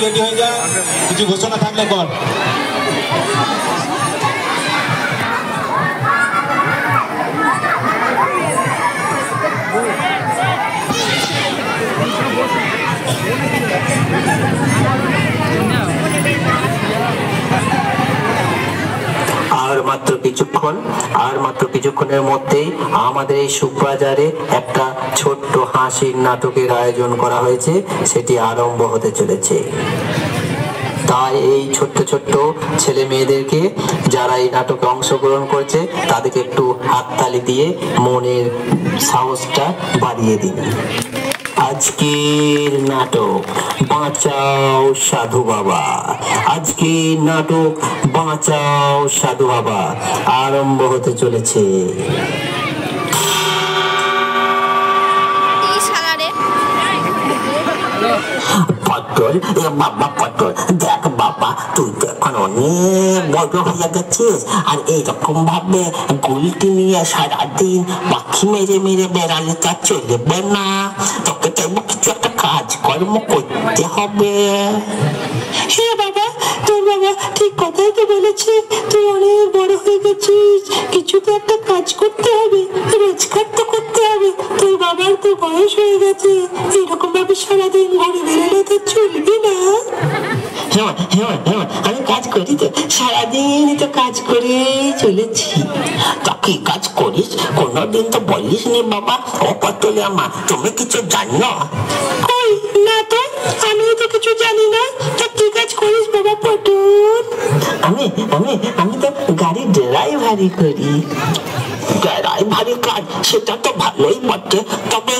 Ready হয়ে যা, কিছু ঘোষণা থাকলে কর। আর মাত্র কিছুক্ষণের মধ্যেই আমাদের এই সুখবাজারে একটা ছোট্ট হাসির নাটকের আয়োজন করা হয়েছে, সেটি আরম্ভ হতে চলেছে। তাই এই ছোট্ট ছোট্ট ছেলে মেয়েদেরকে যারা এই নাটকে অংশগ্রহণ করছে তাদেরকে একটু হাততালি দিয়ে মনের সাহসটা বাড়িয়ে দিন। আজকের নাটক বাঁচাও সাধু বাবা, আজকের নাটক বাঁচাও সাধু বাবা আরম্ভ হতে চলেছে। পটল, বাবা পটল, দেখ বাবা তুই তো এখন অনেক বড় হয়ে গেছিস, আর এইরকম ভাবে গুলটি নিয়ে সারাদিন পাখি মেরে মেরে বেড়ালে তা চলবে না, তোকে তো কিছু একটা কাজকর্ম করতে হবে। হ্যাঁ বাবা, তোর বাবা ঠিক কথাই তো বলেছে, তুই অনেক বড় হয়ে গেছিস, কিছু তো একটা কাজ করতে হবে, রোজগার তো করতে হবে, তোর বাবার তো বয়স হয়ে গেছে, এরকম ভাবে সারাদিন ঘুরে বেড়ালে তো চলবে না। হ্যাঁ হ্যাঁ হ্যাঁ, আমি কাজ করি তো, সারাদিন তো কাজ করে চলেছি। তা কি কাজ করিস কোনোদিন তো বলিস নি বাবা? ও পটলের মা, তুমি কিছু জানো? কই না তো, আমিও তো কিছু জানি না। তা কি কাজ করিস বাবা পটল? আমি তো গাড়ি ড্রাইভারি করি। ড্রাইভারি কাজ সেটা তো ভালোই বটে, তবে